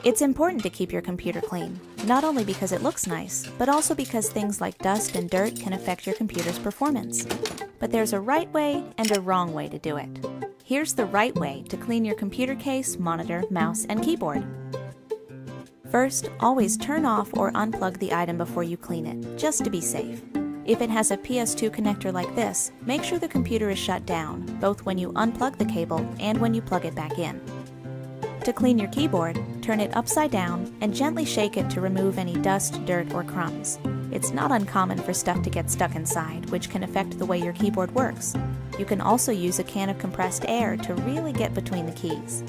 It's important to keep your computer clean, not only because it looks nice, but also because things like dust and dirt can affect your computer's performance. But there's a right way and a wrong way to do it. Here's the right way to clean your computer case, monitor, mouse, and keyboard. First, always turn off or unplug the item before you clean it, just to be safe. If it has a PS2 connector like this, make sure the computer is shut down, both when you unplug the cable and when you plug it back in. To clean your keyboard, turn it upside down and gently shake it to remove any dust, dirt, or crumbs. It's not uncommon for stuff to get stuck inside, which can affect the way your keyboard works. You can also use a can of compressed air to really get between the keys.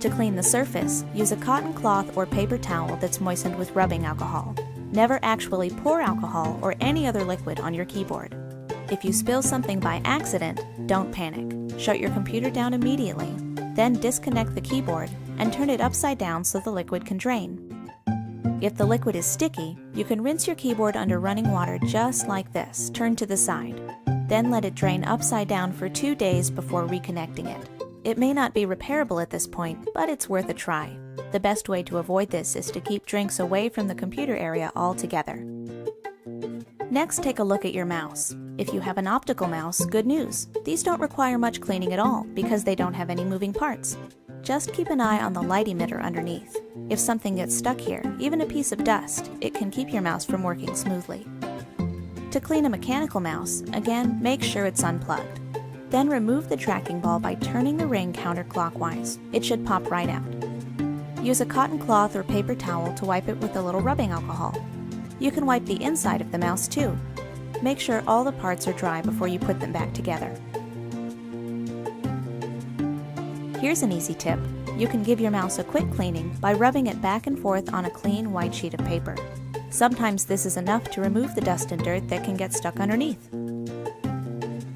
To clean the surface, use a cotton cloth or paper towel that's moistened with rubbing alcohol. Never actually pour alcohol or any other liquid on your keyboard. If you spill something by accident, don't panic. Shut your computer down immediately. Then disconnect the keyboard and turn it upside down so the liquid can drain. If the liquid is sticky, you can rinse your keyboard under running water just like this, turned to the side. Then let it drain upside down for 2 days before reconnecting it. It may not be repairable at this point, but it's worth a try. The best way to avoid this is to keep drinks away from the computer area altogether. Next, take a look at your mouse. If you have an optical mouse, good news. These don't require much cleaning at all because they don't have any moving parts. Just keep an eye on the light emitter underneath. If something gets stuck here, even a piece of dust, it can keep your mouse from working smoothly. To clean a mechanical mouse, again, make sure it's unplugged. Then remove the tracking ball by turning the ring counterclockwise. It should pop right out. Use a cotton cloth or paper towel to wipe it with a little rubbing alcohol. You can wipe the inside of the mouse too. Make sure all the parts are dry before you put them back together. Here's an easy tip. You can give your mouse a quick cleaning by rubbing it back and forth on a clean white sheet of paper. Sometimes this is enough to remove the dust and dirt that can get stuck underneath.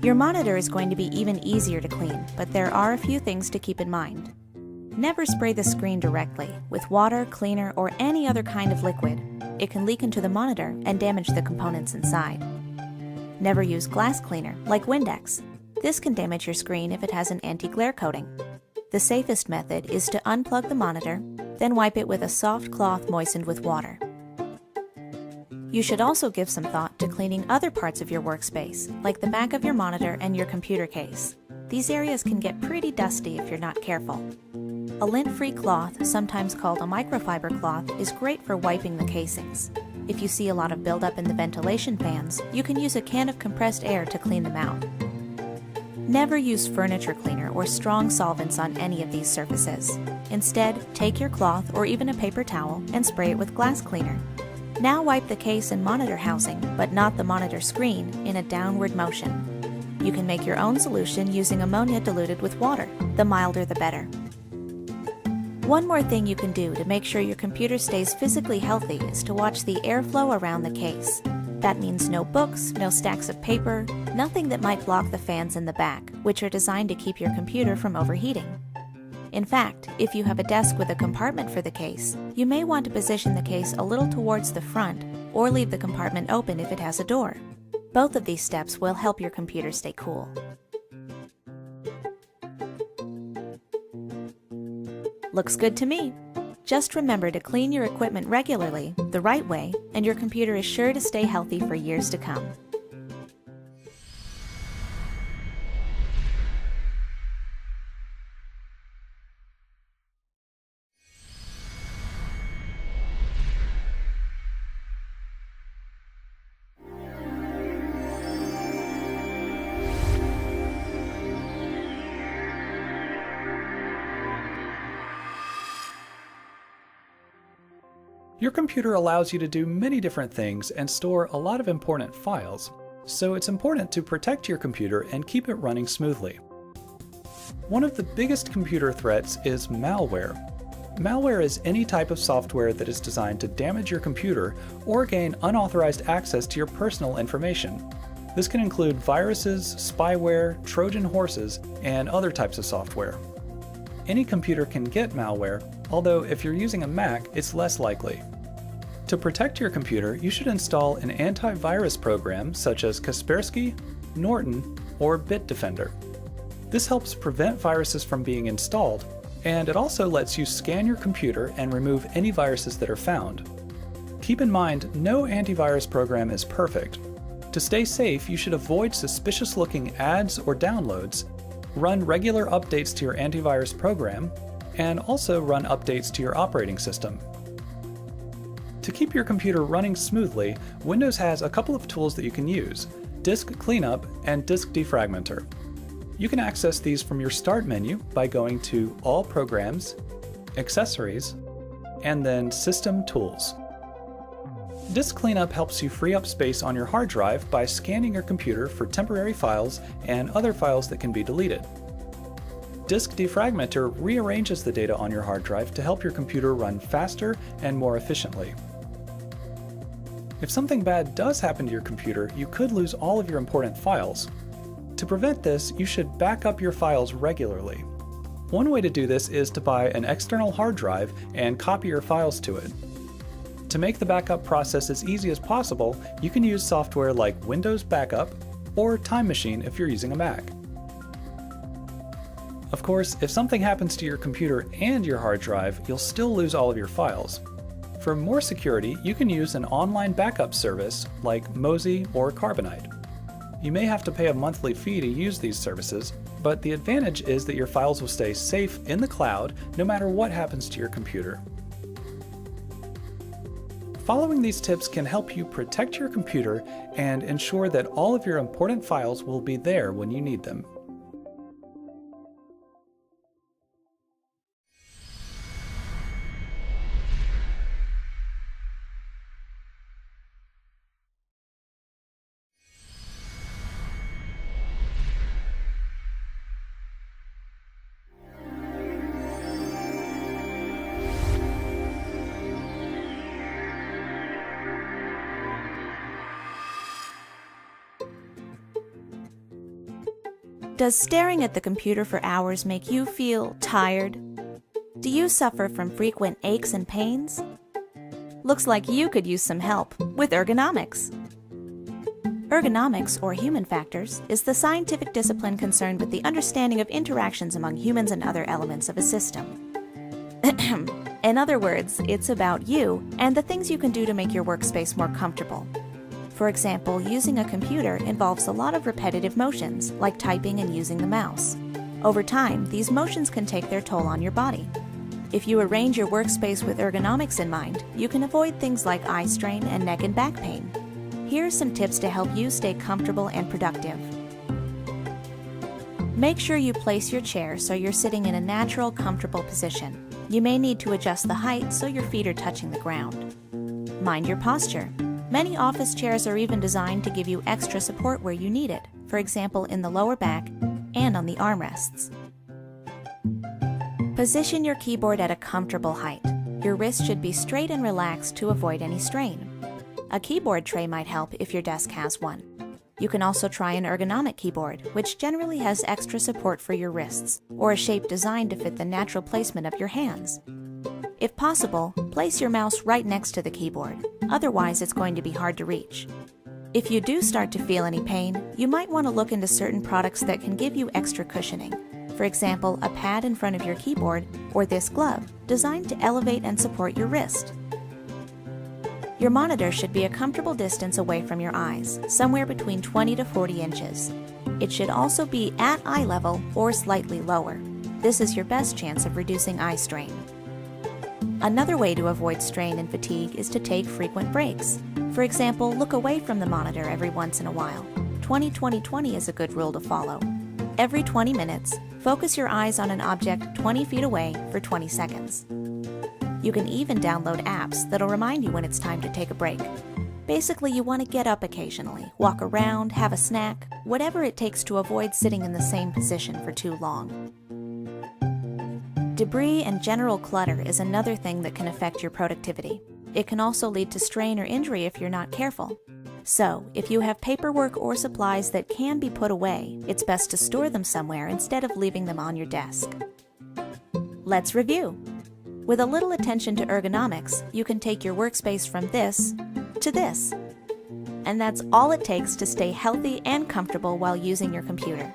Your monitor is going to be even easier to clean, but there are a few things to keep in mind. Never spray the screen directly with water, cleaner, or any other kind of liquid. It can leak into the monitor and damage the components inside. Never use glass cleaner, like Windex. This can damage your screen if it has an anti-glare coating. The safest method is to unplug the monitor, then wipe it with a soft cloth moistened with water. You should also give some thought to cleaning other parts of your workspace, like the back of your monitor and your computer case. These areas can get pretty dusty if you're not careful. A lint-free cloth, sometimes called a microfiber cloth, is great for wiping the casings. If you see a lot of buildup in the ventilation fans, you can use a can of compressed air to clean them out. Never use furniture cleaner or strong solvents on any of these surfaces. Instead, take your cloth or even a paper towel and spray it with glass cleaner. Now wipe the case and monitor housing, but not the monitor screen, in a downward motion. You can make your own solution using ammonia diluted with water. The milder the better. One more thing you can do to make sure your computer stays physically healthy is to watch the airflow around the case. That means no books, no stacks of paper, nothing that might block the fans in the back, which are designed to keep your computer from overheating. In fact, if you have a desk with a compartment for the case, you may want to position the case a little towards the front or leave the compartment open if it has a door. Both of these steps will help your computer stay cool. Looks good to me. Just remember to clean your equipment regularly, the right way, and your computer is sure to stay healthy for years to come. Your computer allows you to do many different things and store a lot of important files, so it's important to protect your computer and keep it running smoothly. One of the biggest computer threats is malware. Malware is any type of software that is designed to damage your computer or gain unauthorized access to your personal information. This can include viruses, spyware, Trojan horses, and other types of software. Any computer can get malware, although if you're using a Mac, it's less likely. To protect your computer, you should install an antivirus program such as Kaspersky, Norton, or Bitdefender. This helps prevent viruses from being installed And it also lets you scan your computer and remove any viruses that are found. Keep in mind, no antivirus program is perfect. To stay safe, you should avoid suspicious-looking ads or downloads, run regular updates to your antivirus program, and also run updates to your operating system. To keep your computer running smoothly, Windows has a couple of tools that you can use: Disk Cleanup and Disk Defragmenter. You can access these from your Start menu by going to All Programs, Accessories, and then System Tools. Disk Cleanup helps you free up space on your hard drive by scanning your computer for temporary files and other files that can be deleted. Disk Defragmenter rearranges the data on your hard drive to help your computer run faster and more efficiently. If something bad does happen to your computer, you could lose all of your important files. To prevent this, you should back up your files regularly. One way to do this is to buy an external hard drive and copy your files to it. To make the backup process as easy as possible, you can use software like Windows Backup or Time Machine if you're using a Mac. Of course, if something happens to your computer and your hard drive, you'll still lose all of your files. For more security, you can use an online backup service like Mozy or Carbonite. You may have to pay a monthly fee to use these services, but the advantage is that your files will stay safe in the cloud no matter what happens to your computer. Following these tips can help you protect your computer and ensure that all of your important files will be there when you need them. Does staring at the computer for hours make you feel tired? Do you suffer from frequent aches and pains? Looks like you could use some help with Ergonomics. Ergonomics, or human factors, is the scientific discipline concerned with the understanding of interactions among humans and other elements of a system. In other words, it's about you and the things you can do to make your workspace more comfortable. For example, using a computer involves a lot of repetitive motions, like typing and using the mouse. Over time, these motions can take their toll on your body. If you arrange your workspace with ergonomics in mind, you can avoid things like eye strain and neck and back pain. Here are some tips to help you stay comfortable and productive. Make sure you place your chair so you're sitting in a natural, comfortable position. You may need to adjust the height so your feet are touching the ground. Mind your posture. Many office chairs are even designed to give you extra support where you need it, for example in the lower back and on the armrests. Position your keyboard at a comfortable height. Your wrist should be straight and relaxed to avoid any strain. A keyboard tray might help if your desk has one. You can also try an ergonomic keyboard, which generally has extra support for your wrists, or a shape designed to fit the natural placement of your hands. If possible, place your mouse right next to the keyboard, otherwise it's going to be hard to reach. If you do start to feel any pain, you might want to look into certain products that can give you extra cushioning. For example, a pad in front of your keyboard, or this glove, designed to elevate and support your wrist. Your monitor should be a comfortable distance away from your eyes, somewhere between 20 to 40 inches. It should also be at eye level or slightly lower. This is your best chance of reducing eye strain. Another way to avoid strain and fatigue is to take frequent breaks. For example, look away from the monitor every once in a while. 20-20-20 is a good rule to follow. Every 20 minutes, focus your eyes on an object 20 feet away for 20 seconds. You can even download apps that'll remind you when it's time to take a break. Basically, you want to get up occasionally, walk around, have a snack, whatever it takes to avoid sitting in the same position for too long. Debris and general clutter is another thing that can affect your productivity. It can also lead to strain or injury if you're not careful. So, if you have paperwork or supplies that can be put away, it's best to store them somewhere instead of leaving them on your desk. Let's review. With a little attention to ergonomics, you can take your workspace from this to this. And that's all it takes to stay healthy and comfortable while using your computer.